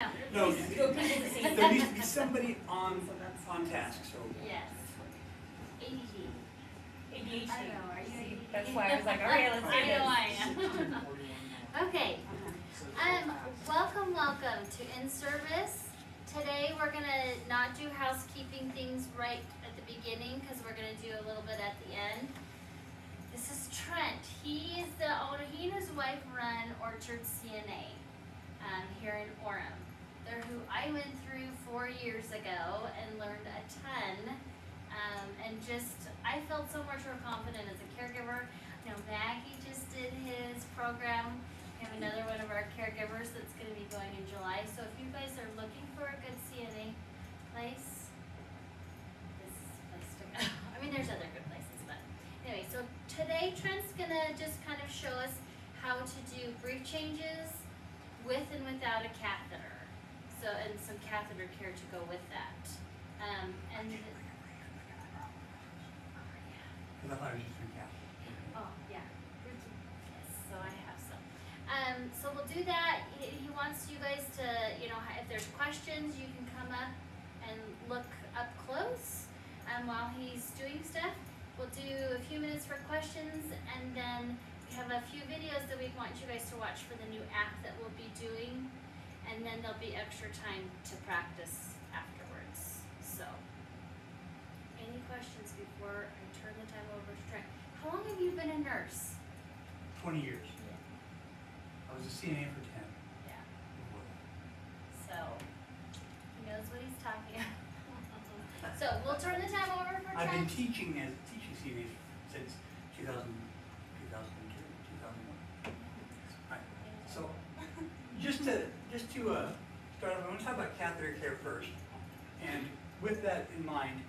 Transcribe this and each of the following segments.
No, there needs to be somebody on task. So yes. ADD. ADHD. I know. Are you ADD? That's why I was like, okay, let's do this. I am. Okay. Welcome to In Service. Today we're gonna not do housekeeping things right at the beginning because we're gonna do a little bit at the end. This is Trent. He is the owner. He and his wife run Orchard CNA here in Orem. They're who I went through 4 years ago and learned a ton. And I felt so much more confident as a caregiver. You know, Maggie just did his program. We have another one of our caregivers that's going to be going in July. So if you guys are looking for a good CNA place, this is the place to go. I mean, there's other good places, but anyway. So today Trent's going to just kind of show us how to do brief changes with and without a catheter. So, and some catheter care to go with that. because I thought it was just a cat. Oh, yeah. Yes, so I have some. So we'll do that. He wants you guys to, you know, if there's questions, you can come up and look up close while he's doing stuff. We'll do a few minutes for questions, and then we have a few videos that we want you guys to watch for the new app that we'll be doing. And then there'll be extra time to practice afterwards. So, any questions before I turn the time over to Trent? How long have you been a nurse? 20 years. Yeah. I was a CNA for 10. Yeah. So, he knows what he's talking about. So, we'll turn the time over for Trent. I've been teaching CNAs since 2002, 2001. Right. So, just to start off, I want to talk about catheter care first. And with that in mind,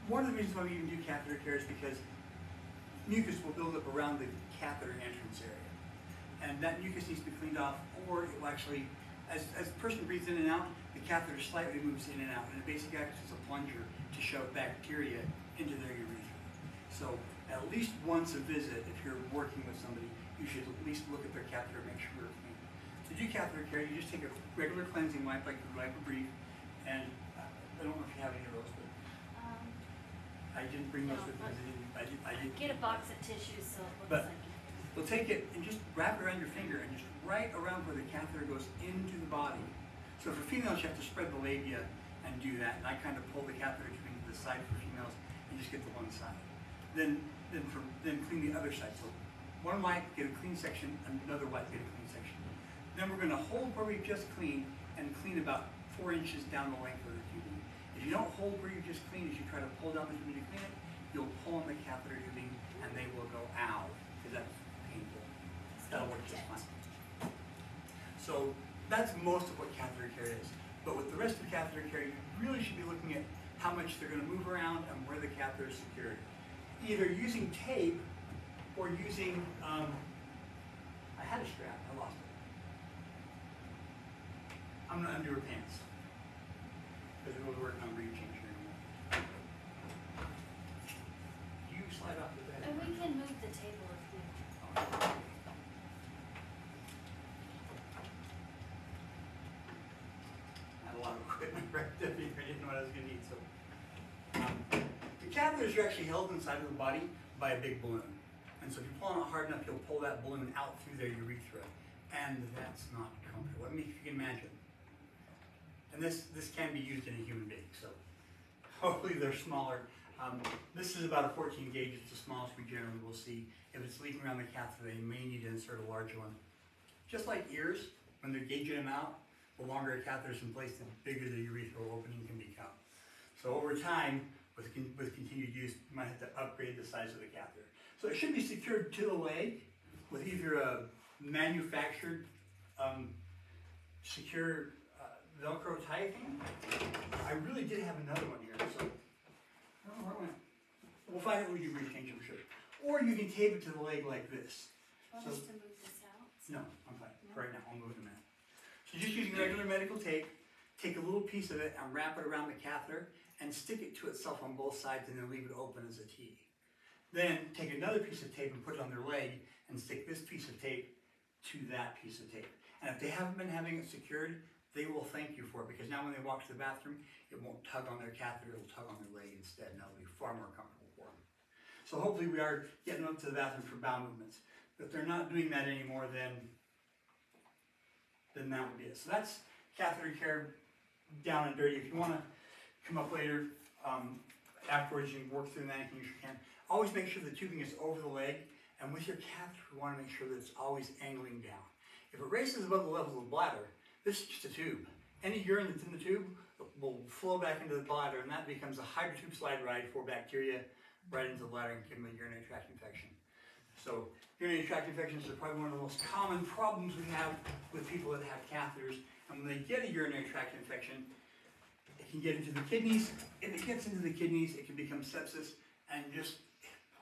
one of the reasons why we even do catheter care is because mucus will build up around the catheter entrance area. And that mucus needs to be cleaned off, or it will actually, as the person breathes in and out, the catheter slightly moves in and out. And it basically acts as a plunger to shove bacteria into their urethra. So at least once a visit, if you're working with somebody, you should at least look at their catheter and make sure it's clean. To do catheter care, you just take a regular cleansing wipe, like you wipe a brief, and I don't know if you have any of those, but I didn't bring those with me. I didn't Get a box of tissues so it looks But- like. We'll take it and just wrap it around your finger and just right around where the catheter goes into the body. So for females, you have to spread the labia and do that. And I kind of pull the catheter to the side for females and just get the one side. Then clean the other side. So one wipe, get a clean section, another wipe, get a clean section. Then we're going to hold where we just cleaned and clean about 4 inches down the length of the tubing. If you don't hold where you just cleaned, as you try to pull down the tubing to clean it, you'll pull on the catheter tubing and they will go out, because that's painful. That'll work just fine. So that's most of what catheter care is. But with the rest of catheter care, you really should be looking at how much they're going to move around and where the catheter is secured. Either using tape or using, I had a strap, I lost it. I'm going to undo her pants because it was working on brief change here anymore. You slide off the bed. And we can move the table if we. I had a lot of equipment right there. I didn't know what I was going to need. So, the catheters are actually held inside of the body by a big balloon. And so if you pull on it hard enough, you'll pull that balloon out through their urethra. And that's not comfortable. I mean, if you can imagine. And this can be used in a human being. So hopefully they're smaller. This is about a 14 gauge. It's the smallest we generally will see. If it's leaking around the catheter, they may need to insert a larger one. Just like ears, when they're gauging them out, the longer a catheter is in place, the bigger the urethral opening can become. So over time, with continued use, you might have to upgrade the size of the catheter. So it should be secured to the leg with either a manufactured secure Velcro tie thing. I really did have another one here, so I don't know where it went. We'll find it when we do brief change, I'm sure. Or you can tape it to the leg like this. Want us to move this out? No, I'm fine. No? Right now, I'll move it in a minute. So just using regular medical tape, take a little piece of it and wrap it around the catheter and stick it to itself on both sides and then leave it open as a T. Then take another piece of tape and put it on their leg and stick this piece of tape to that piece of tape. And if they haven't been having it secured, they will thank you for it, because now when they walk to the bathroom, it won't tug on their catheter, it'll tug on their leg instead, and that'll be far more comfortable for them. So hopefully we are getting up to the bathroom for bowel movements. If they're not doing that anymore, then that would be it. So that's catheter care down and dirty. If you want to come up later, afterwards you can work through anything you can. Always make sure the tubing is over the leg, and with your catheter you want to make sure that it's always angling down. If it raises above the level of the bladder, this is just a tube. Any urine that's in the tube will flow back into the bladder, and that becomes a hydrotube slide ride for bacteria right into the bladder and give them a urinary tract infection. So urinary tract infections are probably one of the most common problems we have with people that have catheters. And when they get a urinary tract infection, it can get into the kidneys. If it gets into the kidneys, it can become sepsis. And just,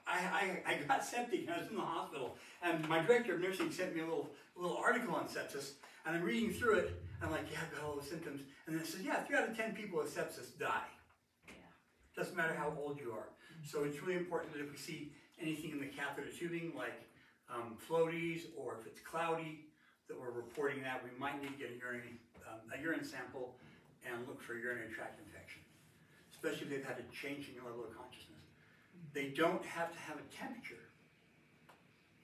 I got septic when I was in the hospital, and my director of nursing sent me a little article on sepsis, and I'm reading through it. I'm like, yeah, I've got all the symptoms. And then it says, yeah, 3 out of 10 people with sepsis die. Yeah. Doesn't matter how old you are. So it's really important that if we see anything in the catheter tubing, like floaties, or if it's cloudy, that we're reporting that. We might need to get a urine sample and look for a urinary tract infection, especially if they've had a change in your level of consciousness. They don't have to have a temperature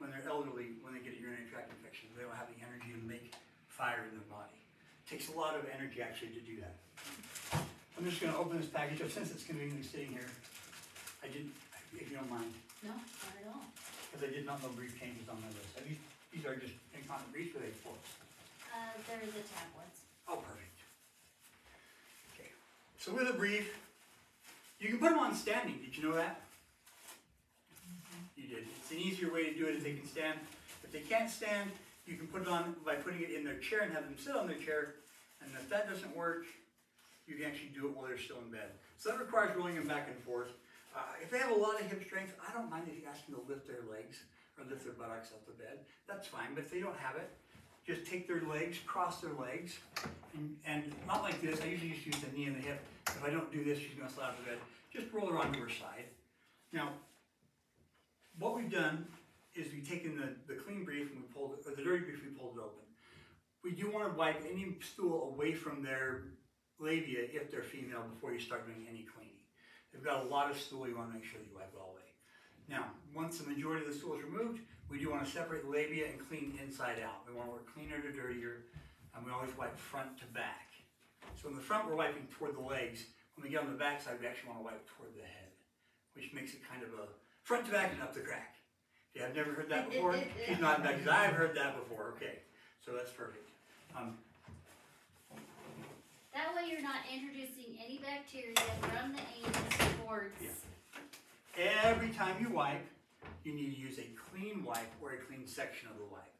when they're elderly, when they get a urinary tract infection. They don't have the energy to make fire in their body. It takes a lot of energy actually to do that. I'm just going to open this package up since it's conveniently sitting here. If you don't mind. No, not at all. Because I did not know brief changes on my list. These are just incontinent briefs, or are they forks? They're the tablets. Oh, perfect. Okay. So with a brief, you can put them on standing. Did you know that? You did. It's an easier way to do it if they can stand. If they can't stand, you can put it on by putting it in their chair and have them sit on their chair. And if that doesn't work, you can actually do it while they're still in bed. So that requires rolling them back and forth. If they have a lot of hip strength, I don't mind if you ask them to lift their legs or lift their buttocks off the bed. That's fine, but if they don't have it, just take their legs, cross their legs, and not like this. I usually just use the knee and the hip. If I don't do this, she's going to slide off the bed. Just roll her onto her side. Now, what we've done is we've taken the clean brief and we pulled it, or the dirty brief, we pulled it open. We do want to wipe any stool away from their labia if they're female before you start doing any cleaning. They've got a lot of stool, you want to make sure that you wipe it all away. Now, once the majority of the stool is removed, we do want to separate the labia and clean inside out. We want to work cleaner to dirtier, and we always wipe front to back. So in the front, we're wiping toward the legs. When we get on the back side, we actually want to wipe toward the head, which makes it kind of a front to back and up the crack. If you have never heard that before, she's nodding back, because I've heard that before. Okay, so that's perfect. That way you're not introducing any bacteria from the anus towards. Yeah. Every time you wipe, you need to use a clean wipe or a clean section of the wipe.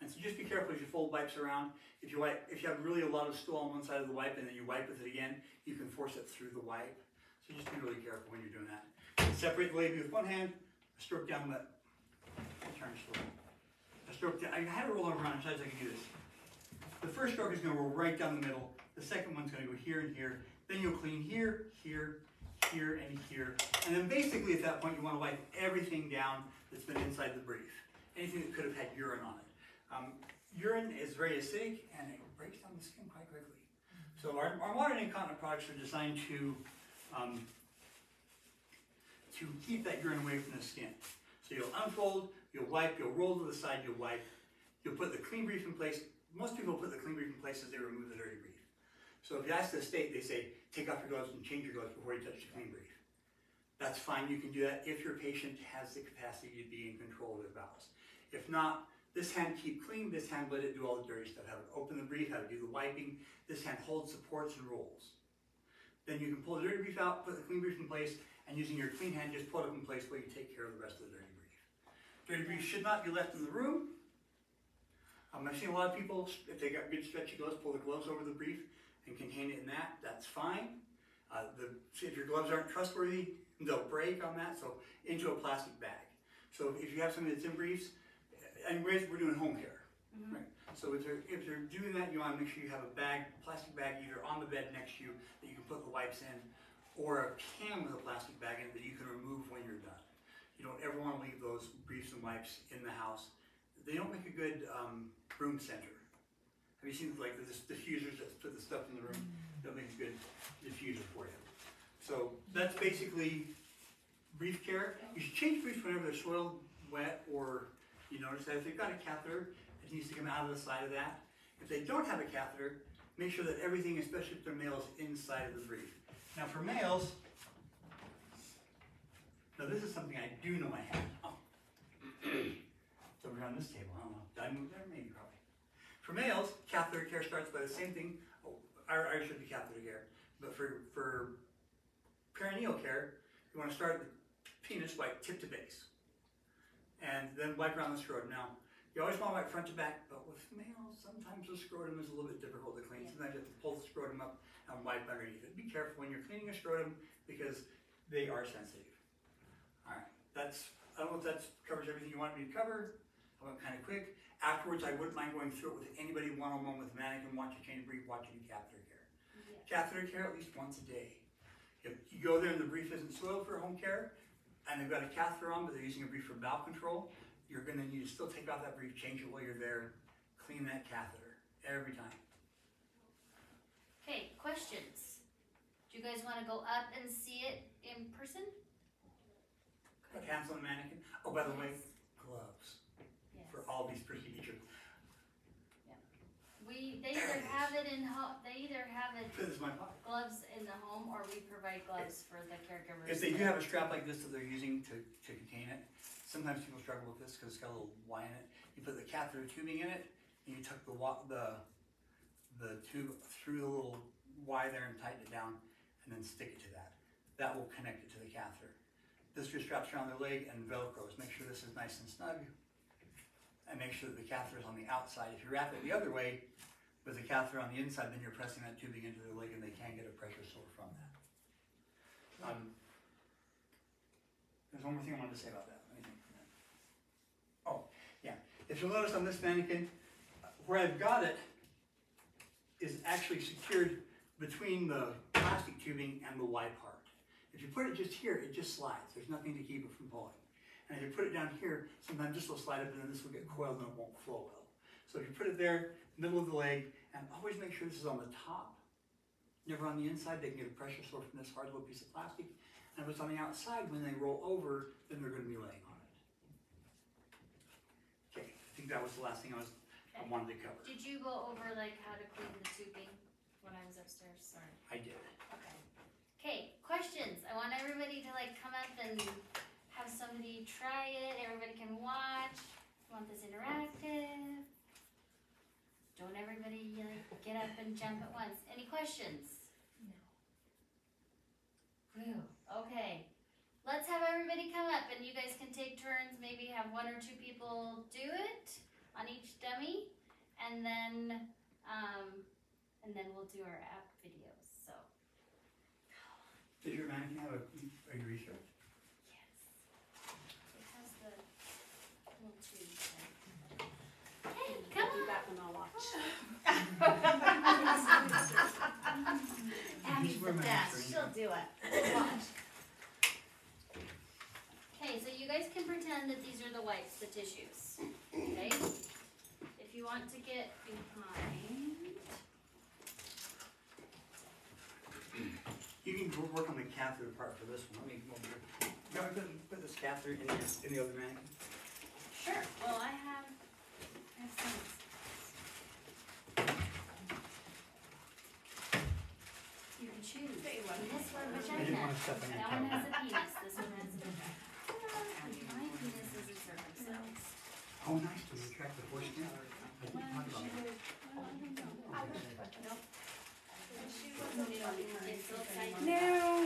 And so just be careful as you fold wipes around. If you have really a lot of stool on one side of the wipe and then you wipe with it again, you can force it through the wipe. So just be really careful when you're doing that. Separate the labia with one hand, stroke down the, turn slowly. A stroke down, I had to roll over on sides so I can do this. The first stroke is going to roll right down the middle. The second one's going to go here and here. Then you'll clean here, here, here, and here. And then basically at that point you want to wipe everything down that's been inside the brief. Anything that could have had urine on it. Urine is very acidic and it breaks down the skin quite quickly. So our modern incontinent products are designed to keep that urine away from the skin. So you'll unfold, you'll wipe, you'll roll to the side, you'll wipe. You'll put the clean brief in place. Most people put the clean brief in place as they remove the dirty brief. So if you ask the state, they say, take off your gloves and change your gloves before you touch the clean brief. That's fine, you can do that if your patient has the capacity to be in control of their bowels. If not, this hand keep clean, this hand let it do all the dirty stuff. Have it open the brief, have it do the wiping. This hand holds, supports, and rolls. Then you can pull the dirty brief out, put the clean brief in place, and using your clean hand, just pull it up in place while you take care of the rest of the dirty brief. Dirty brief should not be left in the room. I've seen a lot of people, if they got good stretchy gloves, pull the gloves over the brief and contain it in that. That's fine. If your gloves aren't trustworthy, they'll break on that, so into a plastic bag. So if you have something that's in briefs, and we're doing home care, right? So if they're doing that, you want to make sure you have a bag, plastic bag, either on the bed next to you that you can put the wipes in, or a can with a plastic bag in it that you can remove when you're done. You don't ever want to leave those briefs and wipes in the house. They don't make a good room center. Have you seen like the diffusers that put the stuff in the room? That makes a good diffuser for you. So that's basically brief care. You should change briefs whenever they're soiled, wet, or you notice that if they've got a catheter, it needs to come out of the side of that. If they don't have a catheter, make sure that everything, especially if they're males, is inside of the brief. Now for males, now this is something I do know I have. Oh. It's over on this table, I don't know. Did I move there? Maybe, probably. For males, catheter care starts by the same thing. Oh, I should be catheter care. But for perineal care, you want to start at the penis, wipe tip to base. And then wipe around the scrotum. Now, you always want to wipe front to back, but with males, sometimes the scrotum is a little bit difficult to clean. Sometimes you have to pull the scrotum up and wipe underneath it. Be careful when you're cleaning a scrotum because they are sensitive. All right, I don't know if that covers everything you wanted me to cover. I went kind of quick. Afterwards, I wouldn't mind going through it with anybody one-on-one with a mannequin, watch you change brief, watch you do catheter care. Yeah. Catheter care at least once a day. If you go there and the brief isn't soiled for home care, and they've got a catheter on, but they're using a brief for bowel control, you're going to need to still take off that brief, change it while you're there, clean that catheter every time. Okay, questions? Do you guys want to go up and see it in person? Put hands on the mannequin. Oh, by the way, Yes. gloves Yes. for all these procedures. They either have it in This is my pocket. gloves in the home, or we provide gloves for the caregivers. If they do have a strap like this that they're using to contain it, sometimes people struggle with this because it's got a little Y in it. You put the catheter tubing in it, and you tuck the tube through the little Y there and tighten it down, and then stick it to that. That will connect it to the catheter. This just straps around their leg and Velcros. Make sure this is nice and snug, and make sure that the catheter is on the outside. If you wrap it the other way, with the catheter on the inside, then you're pressing that tubing into their leg and they can get a pressure sore from that. There's one more thing I wanted to say about that. Let me think for a minute. Oh, yeah. If you'll notice on this mannequin, where I've got it is actually secured between the plastic tubing and the Y part. If you put it just here, it just slides. There's nothing to keep it from pulling. And if you put it down here, sometimes this will slide up and then this will get coiled and it won't flow well. So if you put it there, middle of the leg, and always make sure this is on the top, never on the inside. They can get a pressure sore from this hard little piece of plastic. And if it's on the outside, when they roll over, then they're going to be laying on it. Okay, I think that was the last thing I wanted to cover. Did you go over like how to clean the tubing when I was upstairs? Sorry. I did. Okay. Okay, questions. I want everybody to like come up and have somebody try it. Everybody can watch. I want this interactive. Don't everybody like get up and jump at once. Any questions? No. Whew. Okay. Let's have everybody come up and you guys can take turns. Maybe have one or two people do it on each dummy, and then we'll do our app videos. So. Does your mannequin have a greaser? Yes. It has the little tube there. Hey, come Do on. that one, I'll watch. Abby's the best. She'll do it. Watch. Okay, so you guys can pretend that these are the wipes, the tissues. Okay? If you want to get behind. You can work on the catheter part for this one. Let me come over here. You want to put this catheter in the other mannequin? Sure. Well, I have some. You can choose. This one, which I didn't can. want to step on your That toe. one has a penis. This one has a my penis is a circumcised. Oh, nice to retract the foreskin. I didn't talk about that. Nope. It's so tight. No.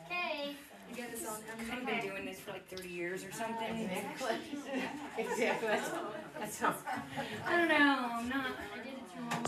Okay. You got this on. I've been doing this for like 30 years or something. Exactly. Exactly. That's all. I don't know. I'm not. I did it through one.